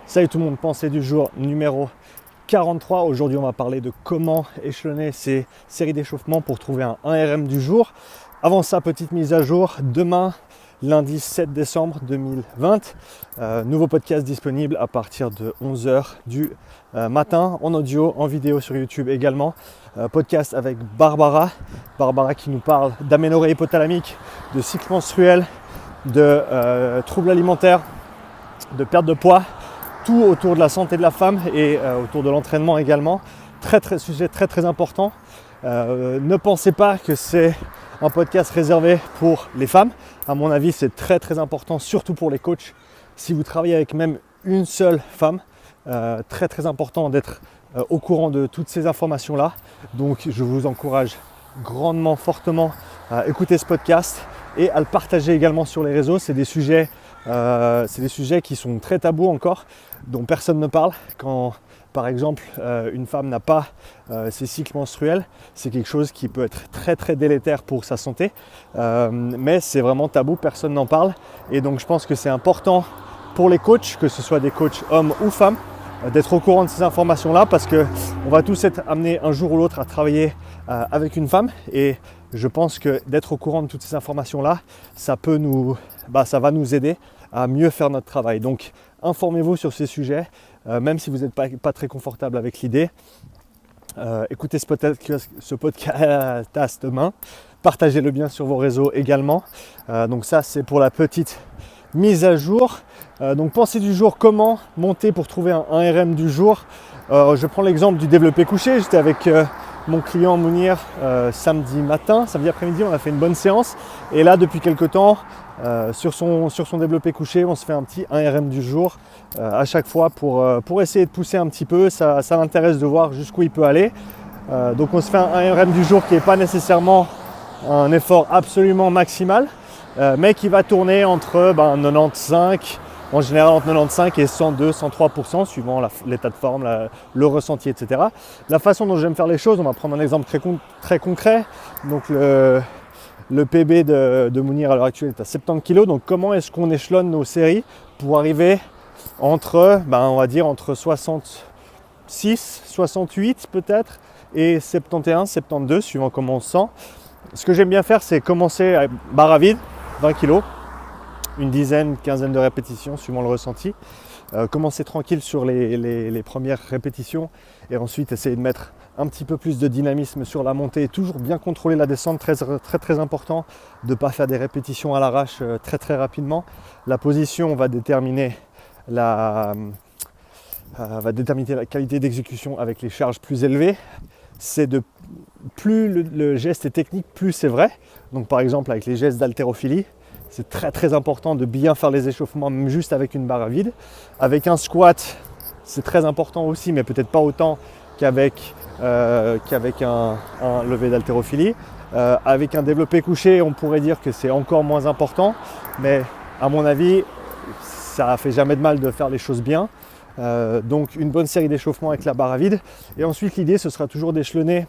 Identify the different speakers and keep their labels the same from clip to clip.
Speaker 1: Salut tout le monde, pensée du jour numéro 43. Aujourd'hui, on va parler de comment échelonner ces séries d'échauffement pour trouver un 1RM du jour. Avant ça, petite mise à jour. Demain, lundi 7 décembre 2020, nouveau podcast disponible à partir de 11h du matin, en audio, en vidéo sur YouTube également. Podcast avec Barbara qui nous parle d'aménorrhée hypothalamique, de cycle menstruel, de troubles alimentaires, de perte de poids. Tout autour de la santé de la femme et autour de l'entraînement également. Sujet très important. Ne pensez pas que c'est un podcast réservé pour les femmes. À mon avis, c'est très important, surtout pour les coachs. Si vous travaillez avec même une seule femme, très important d'être au courant de toutes ces informations-là. Donc, je vous encourage grandement, fortement à écouter ce podcast et à le partager également sur les réseaux. C'est des sujets qui sont très tabous encore, dont personne ne parle. Quand par exemple une femme n'a pas ses cycles menstruels, c'est quelque chose qui peut être très délétère pour sa santé, mais c'est vraiment tabou, personne n'en parle. Et donc je pense que c'est important pour les coachs, que ce soit des coachs hommes ou femmes, d'être au courant de ces informations-là, parce qu'on va tous être amenés un jour ou l'autre à travailler avec une femme, et je pense que d'être au courant de toutes ces informations-là, ça va nous aider à mieux faire notre travail. Donc informez-vous sur ces sujets, même si vous n'êtes pas très confortable avec l'idée. Écoutez ce podcast demain, partagez-le bien sur vos réseaux également. Donc ça, c'est pour la petite mise à jour. Donc pensée du jour, comment monter pour trouver un 1RM du jour. Je prends l'exemple du développé couché. J'étais avec mon client Mounir samedi après-midi, on a fait une bonne séance. Et là, depuis quelques temps, sur son développé couché, on se fait un petit 1RM du jour à chaque fois pour essayer de pousser un petit peu. Ça m'intéresse de voir jusqu'où il peut aller. Donc on se fait un 1RM du jour qui n'est pas nécessairement un effort absolument maximal, mais qui va tourner entre 95, en général entre 95 et 102-103%, suivant l'état de forme, le ressenti, etc. La façon dont j'aime faire les choses, on va prendre un exemple très concret. Donc le PB de Mounir à l'heure actuelle est à 70 kg. Donc comment est-ce qu'on échelonne nos séries pour arriver entre 66, 68 peut-être, et 71, 72, suivant comment on se sent. Ce que j'aime bien faire, c'est commencer à barre à vide, 20 kg, une quinzaine de répétitions suivant le ressenti. Commencer tranquille sur les premières répétitions et ensuite essayer de mettre un petit peu plus de dynamisme sur la montée, toujours bien contrôler la descente, très important de ne pas faire des répétitions à l'arrache très rapidement. La position va déterminer la qualité d'exécution avec les charges plus élevées. Plus le geste est technique, plus c'est vrai. Donc par exemple avec les gestes d'haltérophilie, c'est très important de bien faire les échauffements même juste avec une barre à vide. Avec un squat, c'est très important aussi, mais peut-être pas autant qu'avec un lever d'haltérophilie. Avec un développé couché, on pourrait dire que c'est encore moins important, mais à mon avis, ça ne fait jamais de mal de faire les choses bien. Donc une bonne série d'échauffements avec la barre à vide. Et ensuite, l'idée, ce sera toujours d'échelonner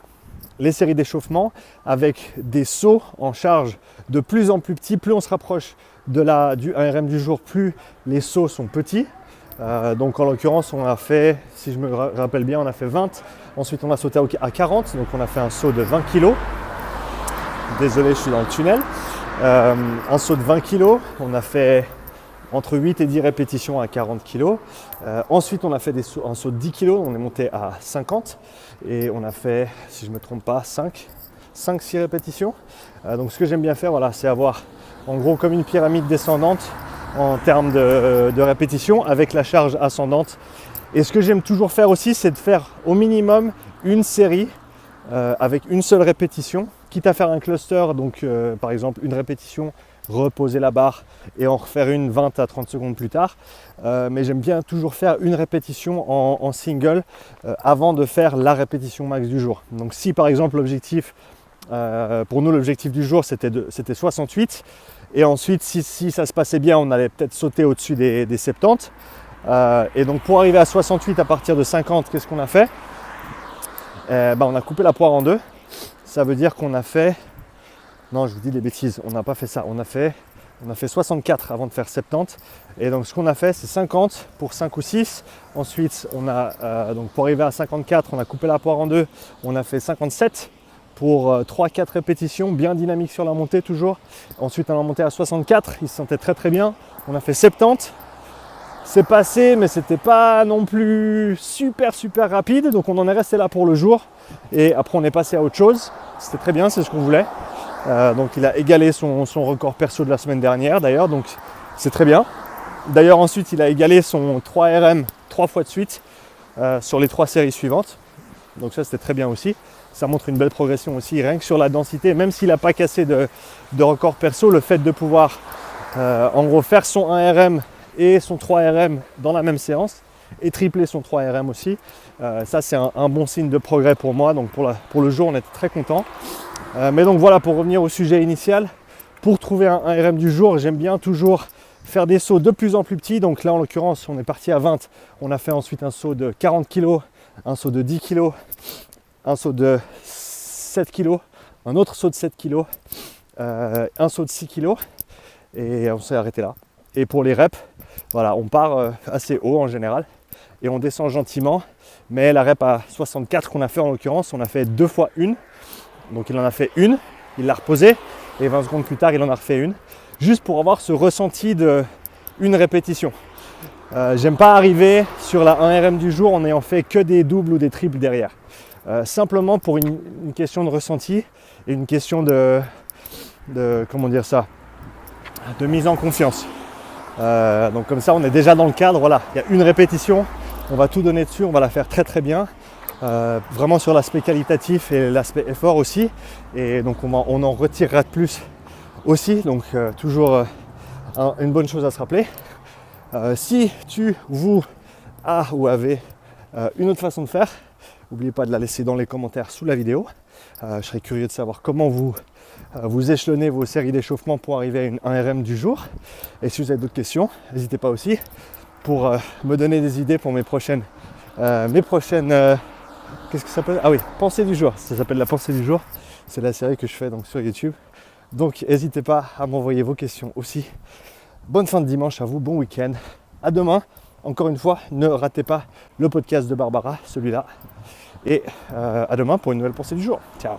Speaker 1: les séries d'échauffement avec des sauts en charge de plus en plus petits. Plus on se rapproche du 1RM du jour, plus les sauts sont petits. Donc en l'occurrence, on a fait, si je me rappelle bien, on a fait 20. Ensuite, on a sauté à 40. Donc on a fait un saut de 20 kg. Désolé, je suis dans le tunnel. Un saut de 20 kg. On a fait entre 8 et 10 répétitions à 40 kg. Ensuite, on a fait un saut de 10 kg. On est monté à 50. Et on a fait, si je ne me trompe pas, 5-6 répétitions. Donc ce que j'aime bien faire, c'est avoir en gros comme une pyramide descendante en termes de répétitions avec la charge ascendante. Et ce que j'aime toujours faire aussi, c'est de faire au minimum une série avec une seule répétition, quitte à faire un cluster, donc par exemple une répétition, reposer la barre et en refaire une 20 à 30 secondes plus tard. Mais j'aime bien toujours faire une répétition en single avant de faire la répétition max du jour. Donc si par exemple l'objectif, pour nous l'objectif du jour c'était 68, et ensuite si ça se passait bien, on allait peut-être sauter au-dessus des 70. Et donc pour arriver à 68 à partir de 50, qu'est-ce qu'on a fait? On a coupé la poire en deux. Ça veut dire qu'on a fait... Non, je vous dis des bêtises, on n'a pas fait ça. On a fait On a fait 64 avant de faire 70. Et donc ce qu'on a fait, c'est 50 pour 5 ou 6. Ensuite, on a donc pour arriver à 54, on a coupé la poire en deux. On a fait 57 pour 3-4 répétitions, bien dynamique sur la montée toujours. Ensuite, on a monté à 64, il se sentait très très bien. On a fait 70. C'est passé, mais c'était pas non plus super rapide. Donc on en est resté là pour le jour. Et après, on est passé à autre chose. C'était très bien, c'est ce qu'on voulait. Donc il a égalé son record perso de la semaine dernière d'ailleurs, donc c'est très bien. D'ailleurs ensuite il a égalé son 3RM 3 fois de suite sur les 3 séries suivantes. Donc ça c'était très bien aussi. Ça montre une belle progression aussi, rien que sur la densité, même s'il n'a pas cassé de record perso, le fait de pouvoir en gros faire son 1RM et son 3RM dans la même séance et tripler son 3RM aussi, ça c'est un bon signe de progrès pour moi. Donc pour le jour on était très content. Mais donc voilà, pour revenir au sujet initial, pour trouver un RM du jour, j'aime bien toujours faire des sauts de plus en plus petits. Donc là en l'occurrence on est parti à 20, on a fait ensuite un saut de 40 kg, un saut de 10 kg, un saut de 7 kg, un autre saut de 7 kg, un saut de 6 kg et on s'est arrêté là. Et pour les reps, voilà, on part assez haut en général et on descend gentiment. Mais la rep à 64 qu'on a fait en l'occurrence, on a fait 2 fois 1. Donc il en a fait une, il l'a reposée et 20 secondes plus tard il en a refait une. Juste pour avoir ce ressenti de une répétition. J'aime pas arriver sur la 1RM du jour en n'ayant fait que des doubles ou des triples derrière. Simplement pour une question de ressenti et une question de comment dire ça, de mise en confiance. Donc comme ça on est déjà dans le cadre, voilà, il y a une répétition, on va tout donner dessus, on va la faire très très bien. Vraiment sur l'aspect qualitatif et l'aspect effort aussi, et donc on en retirera de plus aussi, donc toujours une bonne chose à se rappeler. Si vous avez une autre façon de faire, n'oubliez pas de la laisser dans les commentaires sous la vidéo. Je serais curieux de savoir comment vous échelonnez vos séries d'échauffement pour arriver à une 1RM du jour, et si vous avez d'autres questions, n'hésitez pas aussi pour me donner des idées pour mes prochaines qu'est-ce que ça s'appelle? Ah oui, pensée du jour. Ça s'appelle la pensée du jour. C'est la série que je fais donc sur YouTube. Donc n'hésitez pas à m'envoyer vos questions aussi. Bonne fin de dimanche à vous, bon week-end. À demain. Encore une fois, ne ratez pas le podcast de Barbara, celui-là. Et à demain pour une nouvelle pensée du jour. Ciao.